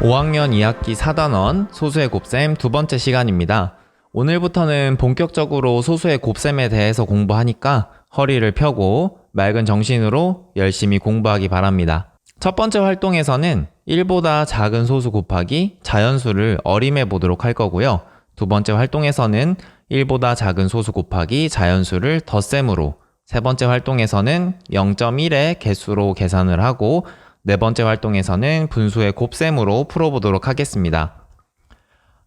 5학년 2학기 4단원 소수의 곱셈 두 번째 시간입니다. 오늘부터는 본격적으로 소수의 곱셈에 대해서 공부하니까 허리를 펴고 맑은 정신으로 열심히 공부하기 바랍니다. 첫 번째 활동에서는 1보다 작은 소수 곱하기 자연수를 어림해 보도록 할 거고요. 두 번째 활동에서는 1보다 작은 소수 곱하기 자연수를 덧셈으로, 세 번째 활동에서는 0.1의 개수로 계산을 하고, 네 번째 활동에서는 분수의 곱셈으로 풀어보도록 하겠습니다.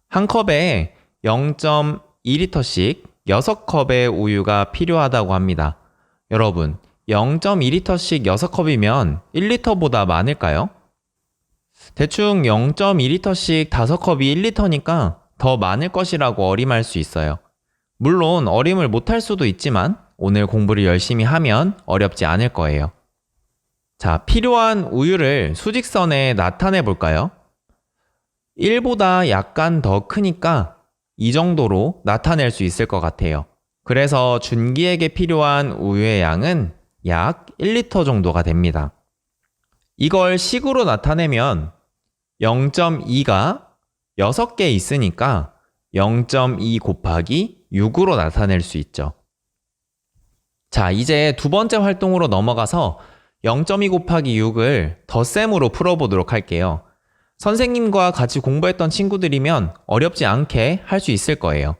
한 컵에 0.2리터씩 6컵의 우유가 필요하다고 합니다. 여러분, 0.2리터씩 6컵이면 1리터보다 많을까요? 대충 0.2리터씩 5컵이 1리터니까 더 많을 것이라고 어림할 수 있어요. 물론 어림을 못할 수도 있지만 오늘 공부를 열심히 하면 어렵지 않을 거예요. 자, 필요한 우유를 수직선에 나타내 볼까요? 1보다 약간 더 크니까 이 정도로 나타낼 수 있을 것 같아요. 그래서 준기에게 필요한 우유의 양은 약 1리터 정도가 됩니다. 이걸 식으로 나타내면 0.2가 6개 있으니까 0.2 곱하기 6으로 나타낼 수 있죠. 자, 이제 두 번째 활동으로 넘어가서 0.2 곱하기 6을 덧셈으로 풀어보도록 할게요. 선생님과 같이 공부했던 친구들이면 어렵지 않게 할 수 있을 거예요.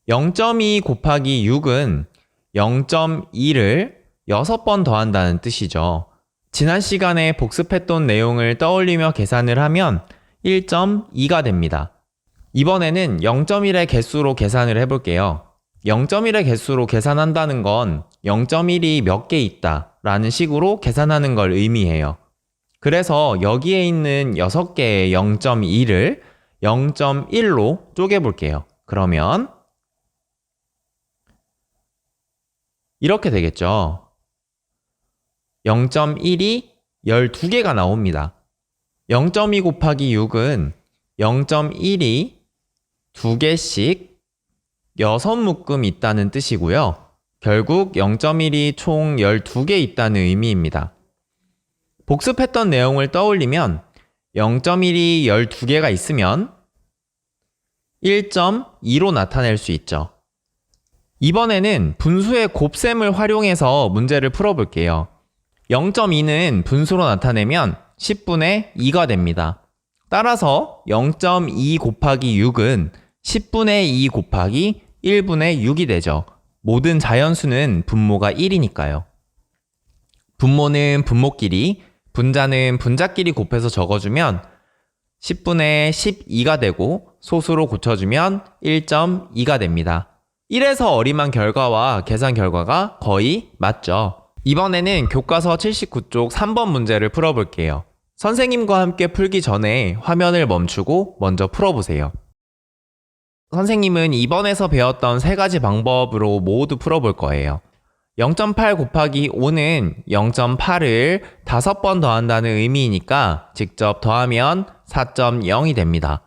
0.2 곱하기 6은 0.2를 6번 더한다는 뜻이죠. 지난 시간에 복습했던 내용을 떠올리며 계산을 하면 1.2가 됩니다. 이번에는 0.1의 개수로 계산을 해볼게요. 0.1의 개수로 계산한다는 건 0.1이 몇 개 있다 라는 식으로 계산하는 걸 의미해요. 그래서 여기에 있는 6개의 0.2를 0.1로 쪼개볼게요. 그러면 이렇게 되겠죠. 0.1이 12개가 나옵니다. 0.2 곱하기 6은 0.1이 2개씩 6묶음 있다는 뜻이고요. 결국 0.1이 총 12개 있다는 의미입니다. 복습했던 내용을 떠올리면 0.1이 12개가 있으면 1.2로 나타낼 수 있죠. 이번에는 분수의 곱셈을 활용해서 문제를 풀어볼게요. 0.2는 분수로 나타내면 10분의 2가 됩니다. 따라서 0.2 곱하기 6은 10분의 2 곱하기 1분의 6이 되죠. 모든 자연수는 분모가 1이니까요. 분모는 분모끼리, 분자는 분자끼리 곱해서 적어주면 10분의 12가 되고 소수로 고쳐주면 1.2가 됩니다. 1에서 어림한 결과와 계산 결과가 거의 맞죠. 이번에는 교과서 79쪽 3번 문제를 풀어볼게요. 선생님과 함께 풀기 전에 화면을 멈추고 먼저 풀어보세요. 선생님은 이번에서 배웠던 세 가지 방법으로 모두 풀어볼 거예요. 0.8 곱하기 5는 0.8을 5번 더한다는 의미이니까 직접 더하면 4.0이 됩니다.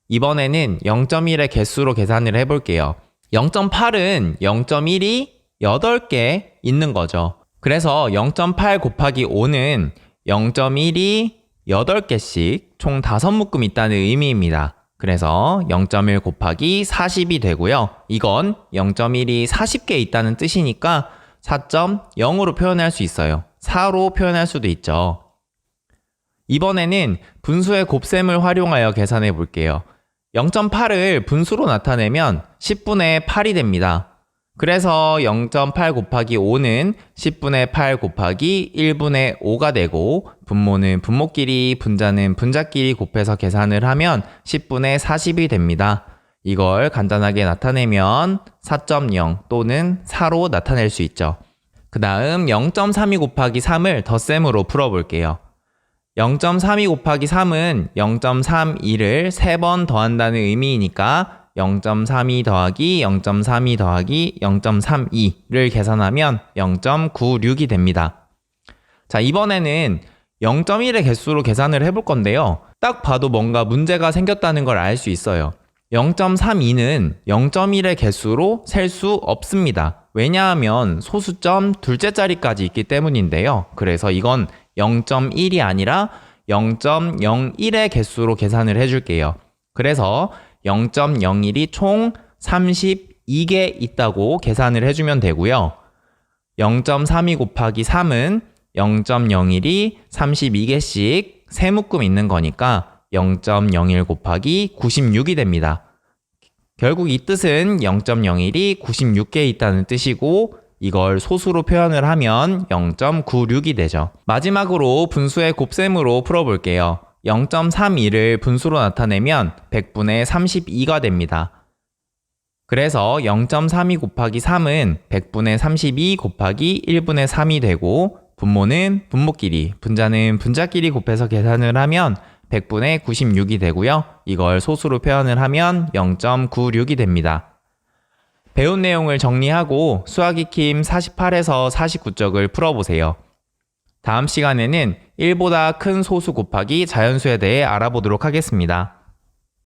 이번에는 0.1의 개수로 계산을 해볼게요. 0.8은 0.1이 8개 있는 거죠. 그래서 0.8 곱하기 5는 0.1이 8개씩 총 5묶음 있다는 의미입니다. 그래서 0.1 곱하기 40이 되고요. 이건 0.1이 40개 있다는 뜻이니까 4.0으로 표현할 수 있어요. 4로 표현할 수도 있죠. 이번에는 분수의 곱셈을 활용하여 계산해 볼게요. 0.8을 분수로 나타내면 10분의 8이 됩니다. 그래서 0.8 곱하기 5는 10분의 8 곱하기 1분의 5가 되고 분모는 분모끼리, 분자는 분자끼리 곱해서 계산을 하면 10분의 40이 됩니다. 이걸 간단하게 나타내면 4.0 또는 4로 나타낼 수 있죠. 그 다음 0.32 곱하기 3을 덧셈으로 풀어볼게요. 0.32 곱하기 3은 0.32를 3번 더한다는 의미이니까 0.32 더하기 0.32 더하기 0.32를 계산하면 0.96이 됩니다. 자, 이번에는 0.1의 개수로 계산을 해볼 건데요. 딱 봐도 뭔가 문제가 생겼다는 걸 알 수 있어요. 0.32는 0.1의 개수로 셀 수 없습니다. 왜냐하면 소수점 둘째 자리까지 있기 때문인데요. 그래서 이건 0.1이 아니라 0.01의 개수로 계산을 해줄게요. 그래서 0.01이 총 32개 있다고 계산을 해주면 되고요. 0.32 곱하기 3은 0.01이 32개씩 세 묶음 있는 거니까 0.01 곱하기 96이 됩니다. 결국 이 뜻은 0.01이 96개 있다는 뜻이고 이걸 소수로 표현을 하면 0.96이 되죠. 마지막으로 분수의 곱셈으로 풀어볼게요. 0.32를 분수로 나타내면 100분의 32가 됩니다. 그래서 0.32 곱하기 3은 100분의 32 곱하기 1분의 3이 되고 분모는 분모끼리, 분자는 분자끼리 곱해서 계산을 하면 100분의 96이 되고요. 이걸 소수로 표현을 하면 0.96이 됩니다. 배운 내용을 정리하고 수학 익힘 48에서 49쪽을 풀어보세요. 다음 시간에는 1보다 큰 소수 곱하기 자연수에 대해 알아보도록 하겠습니다.